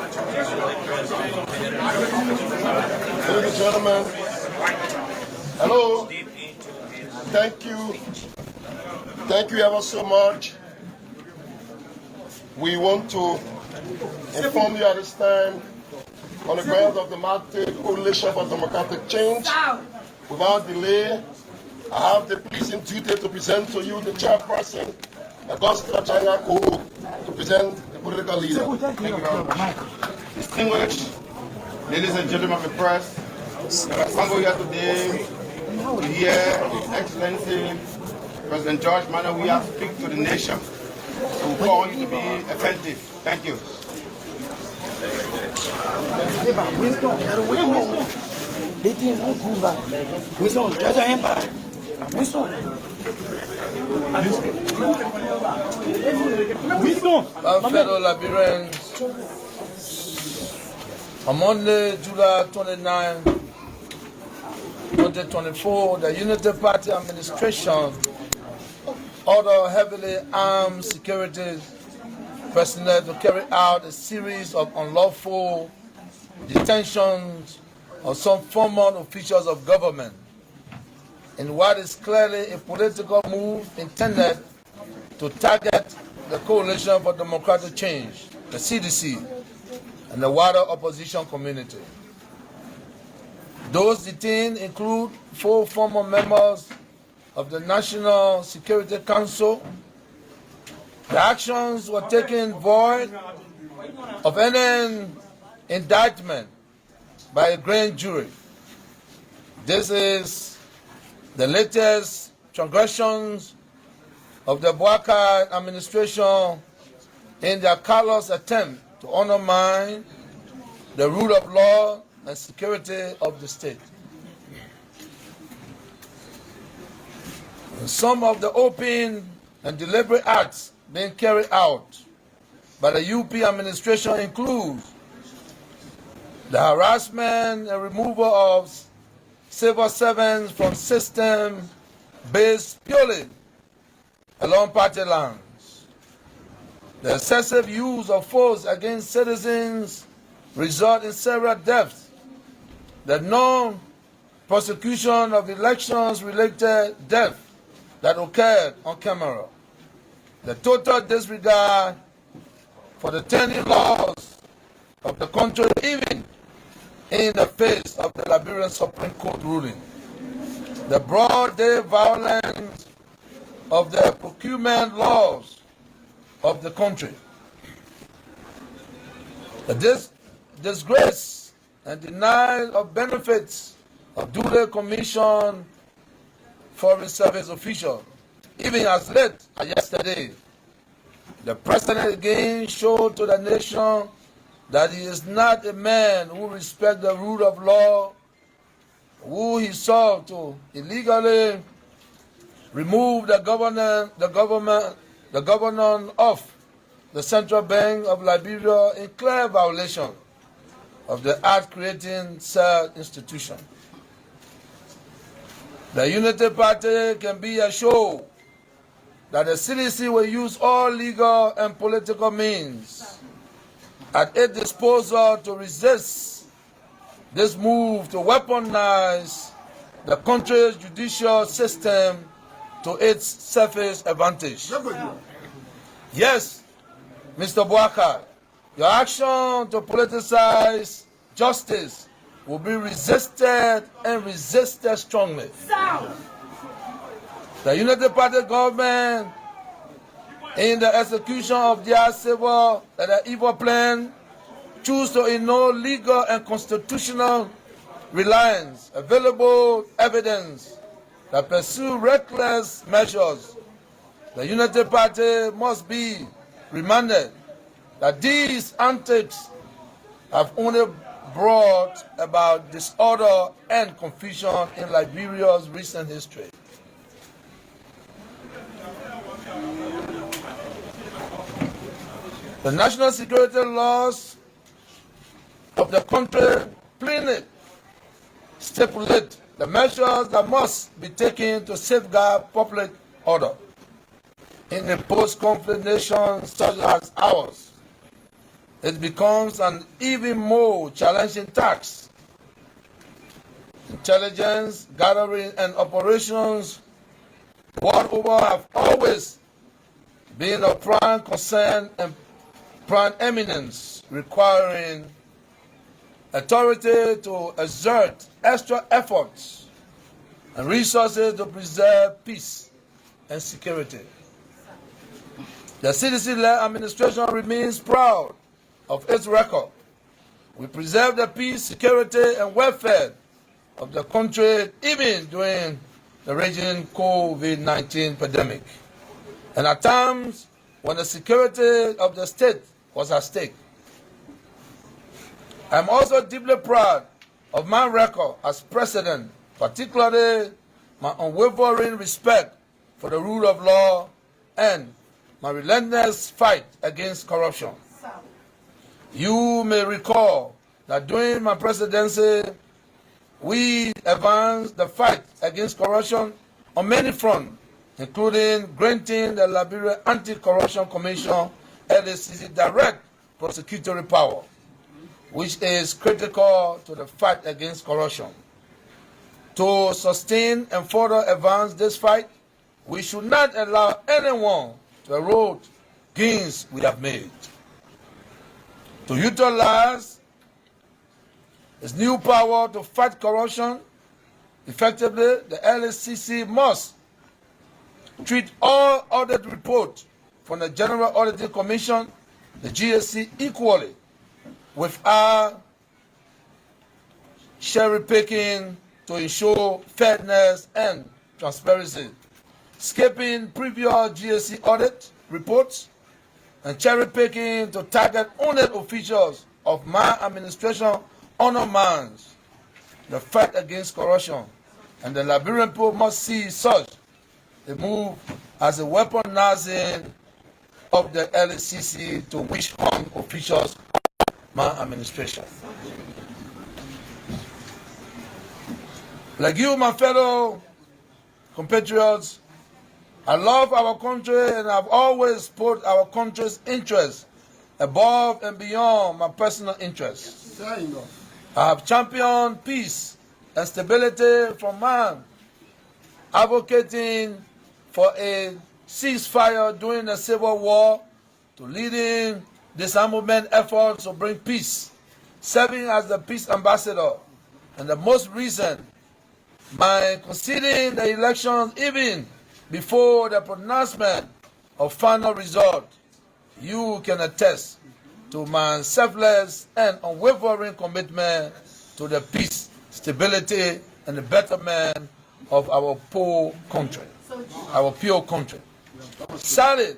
Ladies and gentlemen, hello. Thank you. Thank you ever so much. We want to inform you at this time on the grounds of the Market Coalition for Democratic Change. Without delay, I have the pleasing duty to present to you the chairperson, Augusta China Koho, to present the political leader. Thank you very much. Distinguished ladies and gentlemen of the press, I'm here today to hear His Excellency President George Manuel Weah speak to the nation. We call you to be effective. Thank you. Fellow Liberians, on Monday, July 29, 2024, the Unity Party administration ordered heavily armed security personnel to carry out a series of unlawful detentions of some former officials of government in what is clearly a political move intended to target the Coalition for Democratic Change, the CDC, and the wider opposition community. Those detained include 4 former members of the National Security Council. The actions were taken void of any indictment by a grand jury. This is the latest transgressions of the Boakai administration in their callous attempt to undermine the rule of law and security of the state. Some of the open and deliberate acts being carried out by the UP administration include the harassment and removal of civil servants from systems based purely along party lines. The excessive use of force against citizens result in several deaths. The non-prosecution of elections-related deaths that occurred on camera. The total disregard for the 10 laws of the country, even in the face of the Liberian Supreme Court ruling. The broad-day violence of the procurement laws of the country. The disgrace and denial of benefits of duly commissioned foreign service officials. Even as late as yesterday, the president again showed to the nation that he is not a man who respects the rule of law, who he sought to illegally remove the governor of the Central Bank of Liberia in clear violation of the Act creating said institution. The Unity Party can be assured that the CDC will use all legal and political means at its disposal to resist this move to weaponize the country's judicial system to its selfish advantage. Yes, Mr. Boakai, your action to politicize justice will be resisted and resisted strongly. The Unity Party government, in the execution of their civil and evil plan, choose to ignore legal and constitutional reliance, available evidence that pursue reckless measures. The Unity Party must be reminded that these antics have only brought about disorder and confusion in Liberia's recent history. The national security laws of the country plainly stipulate the measures that must be taken to safeguard public order in a post-conflict nation such as ours. it becomes an even more challenging task. Intelligence gathering and operations world over have always been of prime concern and prime eminence, requiring authority to exert extra efforts and resources to preserve peace and security. The CDC-led administration remains proud of its record. We preserve the peace, security, and welfare of the country even during the raging COVID-19 pandemic, and at times when the security of the state was at stake. I am also deeply proud of my record as president, particularly my unwavering respect for the rule of law and my relentless fight against corruption. You may recall that during my presidency, we advanced the fight against corruption on many fronts, including granting the Liberia Anti-Corruption Commission LACC direct prosecutory power, which is critical to the fight against corruption. To sustain and further advance this fight, we should not allow anyone to erode gains we have made. To utilize its new power to fight corruption effectively, the LACC must treat all audit reports from the General Auditing Commission, the GSC, equally, without cherry-picking to ensure fairness and transparency, skipping previous GSC audit reports, and cherry-picking to target only officials of my administration undermines the fight against corruption, and the Liberian people must see such a move as a weaponizing of the LACC to witch hunt officials of my administration. Like you, my fellow compatriots, I love our country and I've always put our country's interests above and beyond my personal interests. I have championed peace and stability from man, advocating for a ceasefire during the Civil War to leading disarmament efforts to bring peace, serving as the peace ambassador, and the most recent, by conceding the elections even before the pronouncement of final result. You can attest to my selfless and unwavering commitment to the peace, stability, and the betterment of our poor country, our pure country. Sadly,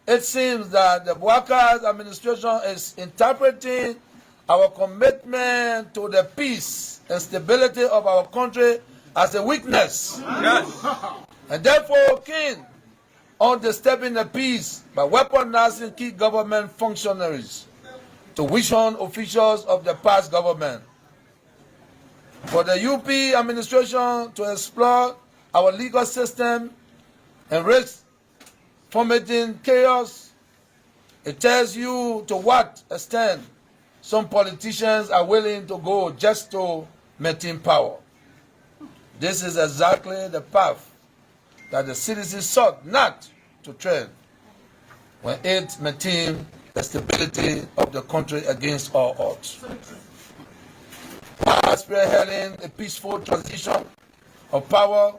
it seems that the Boakai administration is interpreting our commitment to the peace and stability of our country as a weakness. Yes. And therefore keen on disturbing the peace by weaponizing key government functionaries to witch hunt officials of the past government. For the UP administration to exploit our legal system and risk fomenting chaos, it tells you to what extent some politicians are willing to go just to maintain power. This is exactly the path that the citizens sought not to tread when it maintained the stability of the country against all odds. While spearheading a peaceful transition of power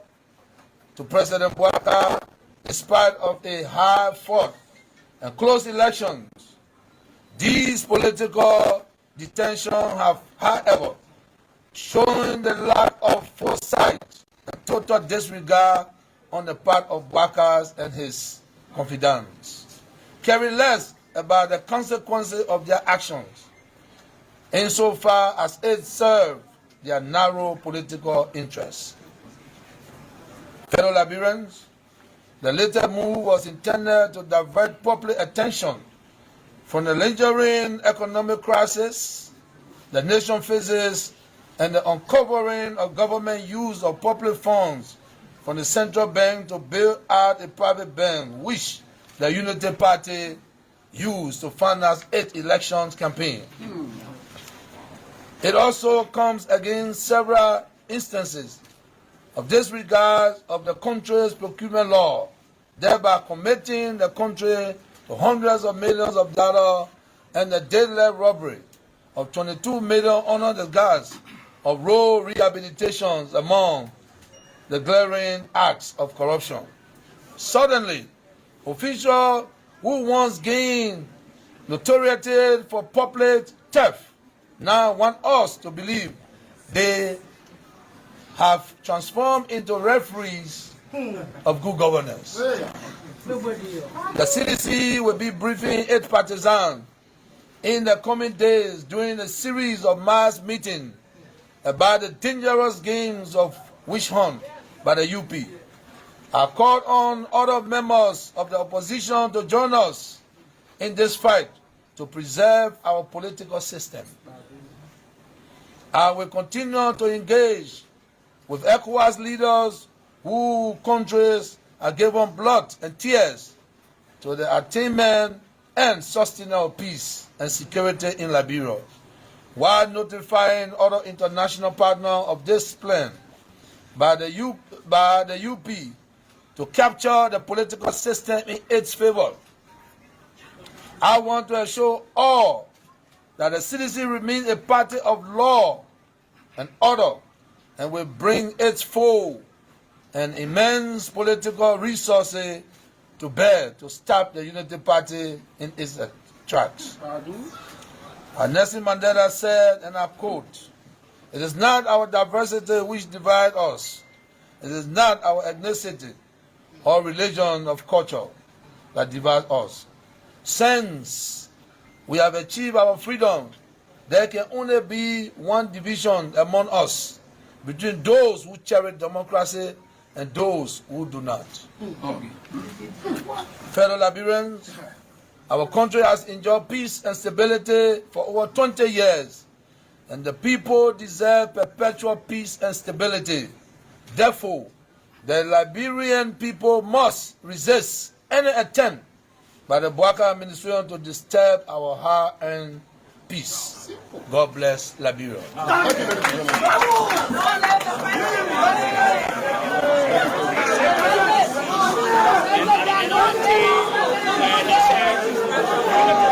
to President Boakai, in spite of a hard-fought and close elections, these political detentions have, however, shown the lack of foresight and total disregard on the part of Boakai and his confidants, caring less about the consequences of their actions, insofar as it served their narrow political interests. Fellow Liberians, the latter move was intended to divert public attention from the lingering economic crisis the nation faces and the uncovering of government use of public funds from the central bank to build out a private bank, which the Unity Party used to finance its elections campaign. It also comes against several instances of disregard of the country's procurement law, thereby committing the country to hundreds of millions of dollars and the deadly robbery of 22 million under the guise of road rehabilitations among the glaring acts of corruption. Suddenly, officials who once gained notoriety for public theft now want us to believe they have transformed into referees of good governance. The CDC will be briefing its partisans in the coming days during a series of mass meetings about the dangerous games of witch hunt by the UP. I called on other members of the opposition to join us in this fight to preserve our political system. I will continue to engage with ECOWAS leaders whose countries have given blood and tears to the attainment and sustaining of peace and security in Liberia, while notifying other international partners of this plan by the UP to capture the political system in its favor. I want to assure all that the CDC remains a party of law and order and will bring its full and immense political resources to bear to stop the Unity Party in its tracks. Nelson Mandela said, and I quote, "It is not our diversity which divides us. It is not our ethnicity or religion of culture that divides us. Since we have achieved our freedom, there can only be one division among us, between those who cherish democracy and those who do not." Fellow Liberians, our country has enjoyed peace and stability for over 20 years, and the people deserve perpetual peace and stability. Therefore, the Liberian people must resist any attempt by the Boakai administration to disturb our hard-earned peace. God bless Liberia. Thank you.